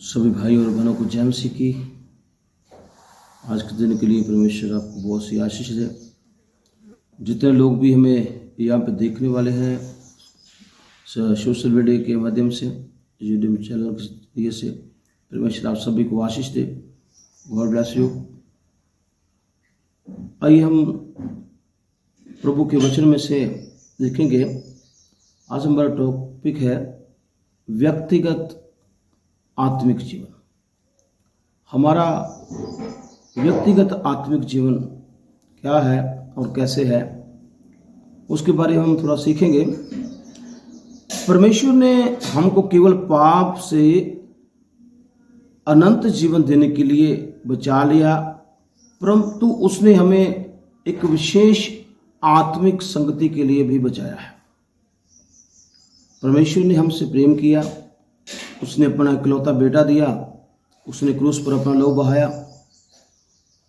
सभी भाई और बहनों को जय मसीह की। आज के दिन के लिए परमेश्वर आपको बहुत सी आशीष दे। जितने लोग भी हमें यहाँ पे देखने वाले हैं सोशल मीडिया के माध्यम से, यूट्यूब चैनल के जरिए से, परमेश्वर आप सभी को आशीष दे। God bless you. आइए हम प्रभु के वचन में से देखेंगे। आज हमारा टॉपिक है व्यक्तिगत आत्मिक जीवन। हमारा व्यक्तिगत आत्मिक जीवन क्या है और कैसे है, उसके बारे में हम थोड़ा सीखेंगे। परमेश्वर ने हमको केवल पाप से अनंत जीवन देने के लिए बचा लिया, परंतु उसने हमें एक विशेष आत्मिक संगति के लिए भी बचाया है। परमेश्वर ने हमसे प्रेम किया, उसने अपना इकलौता बेटा दिया, उसने क्रूस पर अपना लहू बहाया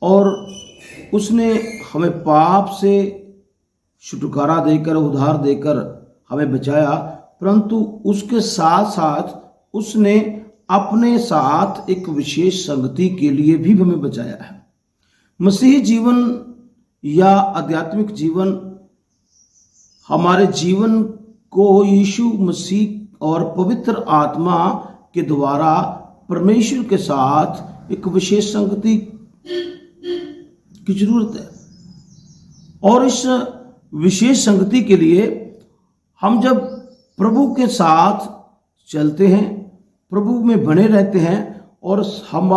और उसने हमें पाप से छुटकारा देकर, उद्धार देकर हमें बचाया। परंतु उसके साथ साथ उसने अपने साथ एक विशेष संगति के लिए भी हमें बचाया है। मसीही जीवन या आध्यात्मिक जीवन हमारे जीवन को यीशु मसीह और पवित्र आत्मा के द्वारा परमेश्वर के साथ एक विशेष संगति की जरूरत है। और इस विशेष संगति के लिए हम जब प्रभु के साथ चलते हैं, प्रभु में बने रहते हैं और हम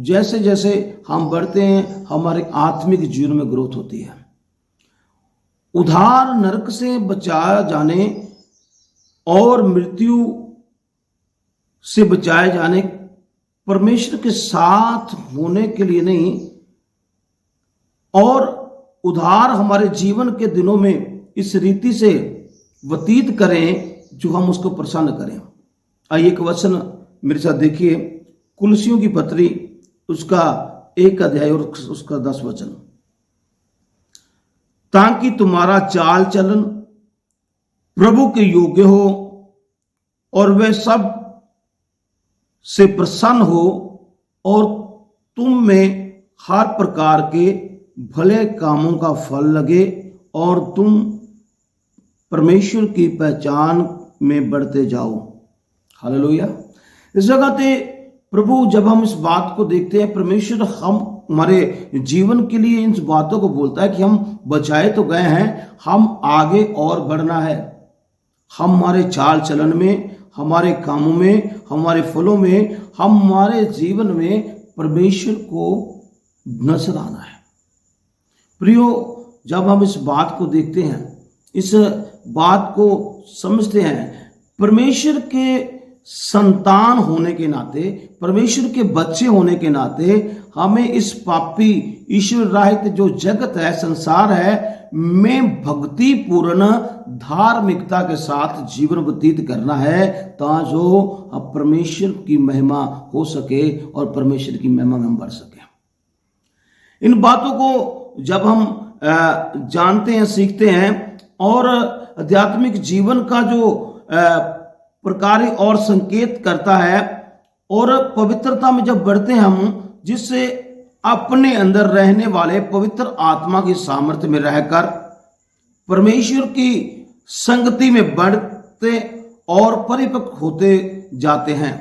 जैसे जैसे हम बढ़ते हैं, हमारे आत्मिक जीवन में ग्रोथ होती है। उद्धार, नरक से बचाया जाने और मृत्यु से बचाए जाने परमेश्वर के साथ होने के लिए नहीं, और उद्धार हमारे जीवन के दिनों में इस रीति से व्यतीत करें जो हम उसको प्रसन्न करें। आइए एक वचन मेरे साथ देखिए, कुलसियों की पत्री उसका 1 अध्याय और उसका 10 वचन। ताकि तुम्हारा चाल चलन प्रभु के योग्य हो और वह सब से प्रसन्न हो और तुम में हर प्रकार के भले कामों का फल लगे और तुम परमेश्वर की पहचान में बढ़ते जाओ। हालेलुया। इस जगह पे प्रभु, जब हम इस बात को देखते हैं, परमेश्वर हमारे जीवन के लिए इन बातों को बोलता है कि हम बचाए तो गए हैं, हम आगे और बढ़ना है। हमारे चाल चलन में, हमारे कामों में, हमारे फलों में, हमारे जीवन में परमेश्वर को नजर आना है। प्रियो, जब हम इस बात को देखते हैं, इस बात को समझते हैं, परमेश्वर के संतान होने के नाते, परमेश्वर के बच्चे होने के नाते हमें इस पापी ईश्वर रहित जो जगत है, संसार है, में भक्ति पूर्ण धार्मिकता के साथ जीवन व्यतीत करना है, ताकि परमेश्वर की महिमा हो सके और परमेश्वर की महिमा में हम बढ़ सके। इन बातों को जब हम जानते हैं, सीखते हैं और आध्यात्मिक जीवन का जो प्रकार और संकेत करता है, और पवित्रता में जब बढ़ते हैं हम, जिससे अपने अंदर रहने वाले पवित्र आत्मा की सामर्थ्य में रहकर परमेश्वर की संगति में बढ़ते और परिपक्व होते जाते हैं।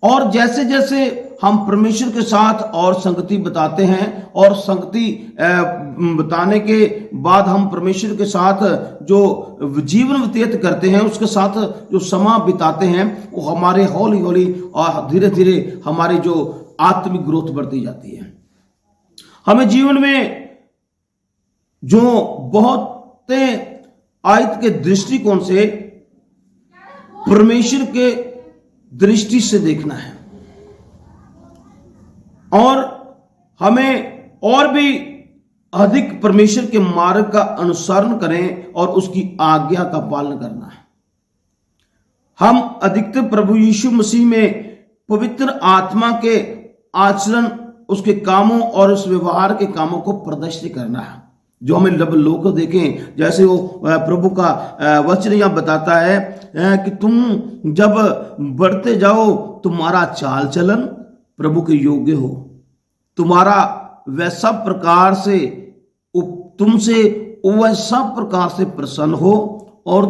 और जैसे जैसे हम परमेश्वर के साथ और संगति बताते हैं और संगति बताने के बाद हम परमेश्वर के साथ जो जीवन व्यतीत करते हैं, उसके साथ जो समय बिताते हैं, वो हमारे हौली हौली और धीरे धीरे हमारी जो आत्मिक ग्रोथ बढ़ती जाती है। हमें जीवन में जो बहुत आयत के दृष्टिकोण से परमेश्वर के दृष्टि से देखना है, और हमें और भी अधिक परमेश्वर के मार्ग का अनुसरण करें और उसकी आज्ञा का पालन करना है। हम अधिकतर प्रभु यीशु मसीह में पवित्र आत्मा के आचरण, उसके कामों और उस व्यवहार के कामों को प्रदर्शित करना है। जो हमें लोग को देखें, जैसे वो प्रभु का वचन यहाँ बताता है कि तुम जब बढ़ते जाओ तुम्हारा चाल चलन प्रभु के योग्य हो, तुम्हारा वह सब प्रकार से तुमसे वह सब प्रकार से प्रसन्न हो और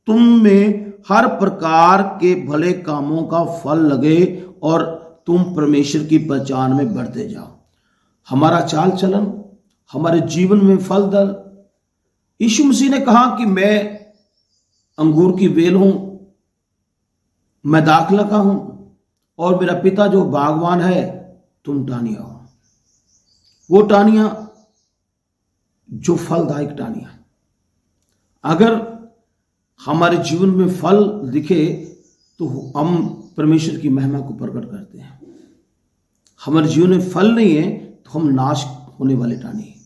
तुम में हर प्रकार के भले कामों का फल लगे और तुम परमेश्वर की पहचान में बढ़ते जाओ। हमारा चाल चलन, हमारे जीवन में फल दर। यीशु मसीह ने कहा कि मैं अंगूर की बेल हूं, मैं दाखला का हूं और मेरा पिता जो बागवान है, तुम टाहनियां हो। वो टाहनियां जो फलदायक टाहनियां। अगर हमारे जीवन में फल दिखे तो हम परमेश्वर की महिमा को प्रकट करते हैं। हमारे जीवन में फल नहीं है तो हम नाश होने वाले टाहनी हैं।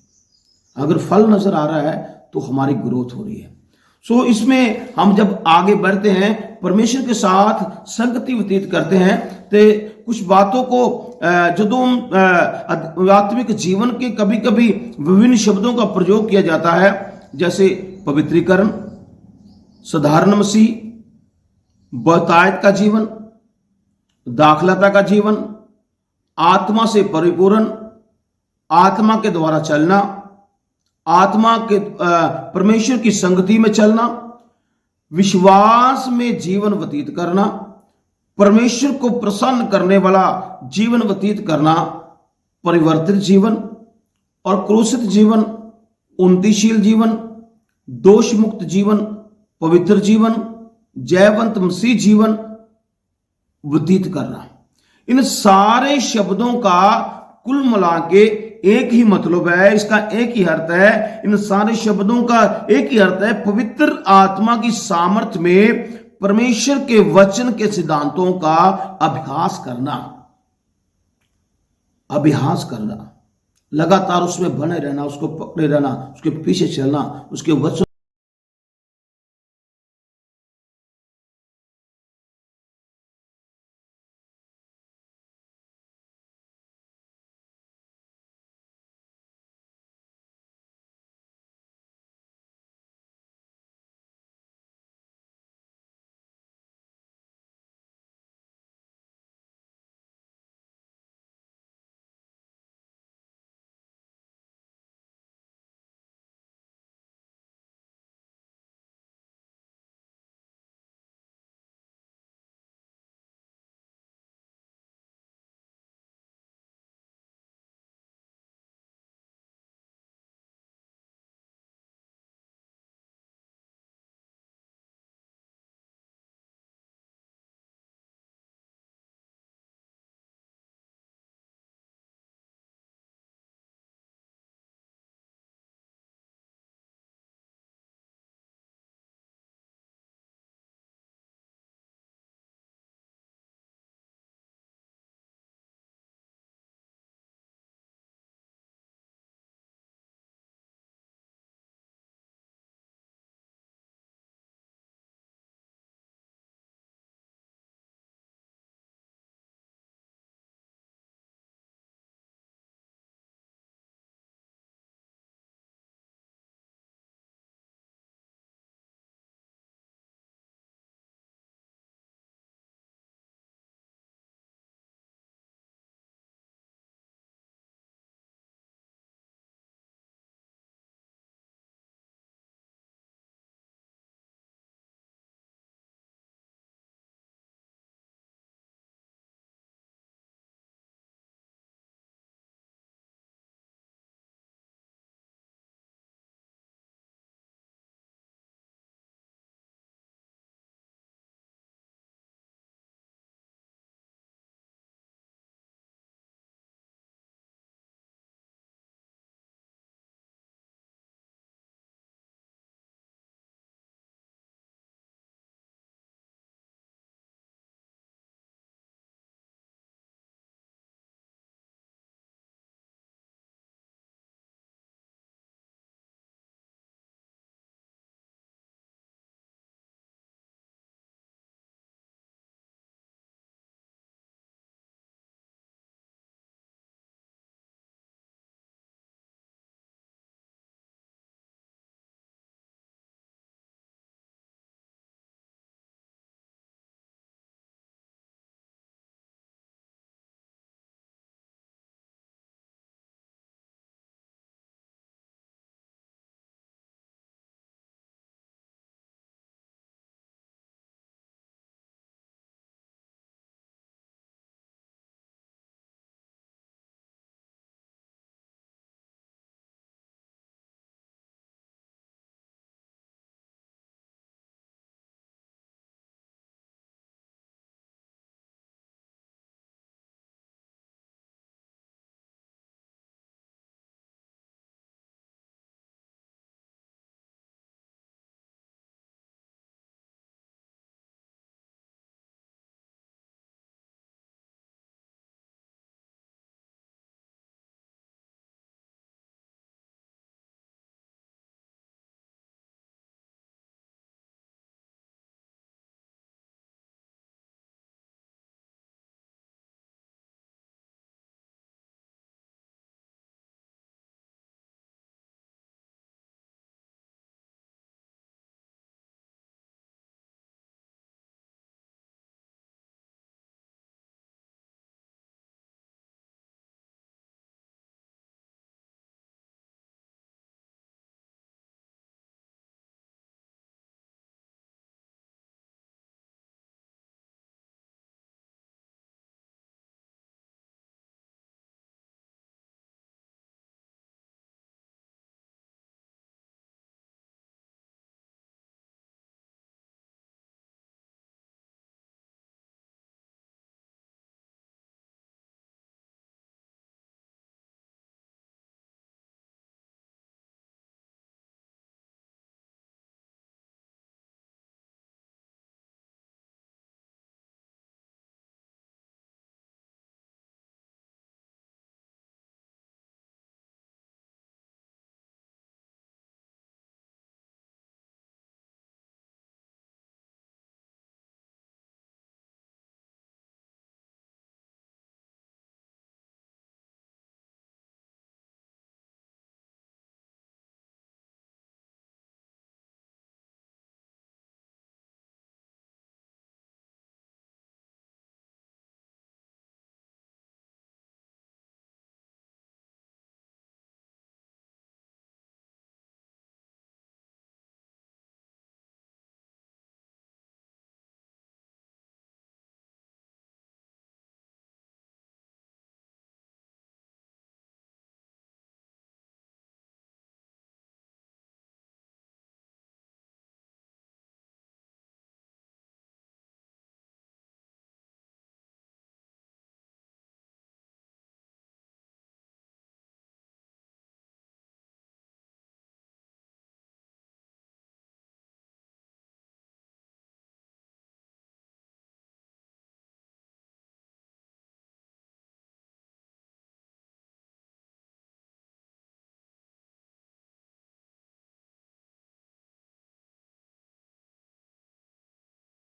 अगर फल नजर आ रहा है तो हमारी ग्रोथ हो रही है। सो इसमें हम जब आगे बढ़ते हैं, परमेश्वर के साथ संगति व्यतीत करते हैं, तो कुछ बातों को जो आत्मिक जीवन के कभी कभी विभिन्न शब्दों का प्रयोग किया जाता है, जैसे पवित्रीकरण, साधारण मसीह, बहुतायत का जीवन, दाखलता का जीवन, आत्मा से परिपूर्ण, आत्मा के द्वारा चलना, आत्मा के परमेश्वर की संगति में चलना, विश्वास में जीवन व्यतीत करना, परमेश्वर को प्रसन्न करने वाला जीवन व्यतीत करना, परिवर्तित जीवन और क्रूसित जीवन, उन्नतिशील जीवन, दोष मुक्त जीवन, पवित्र जीवन, जयवंत मसीह जीवन व्यतीत करना। इन सारे शब्दों का कुल मिला के एक ही मतलब है, इसका एक ही अर्थ है। इन सारे शब्दों का एक ही अर्थ है, पवित्र आत्मा की सामर्थ्य में परमेश्वर के वचन के सिद्धांतों का अभ्यास करना, लगातार उसमें बने रहना, उसको पकड़े रहना, उसके पीछे चलना, उसके वचन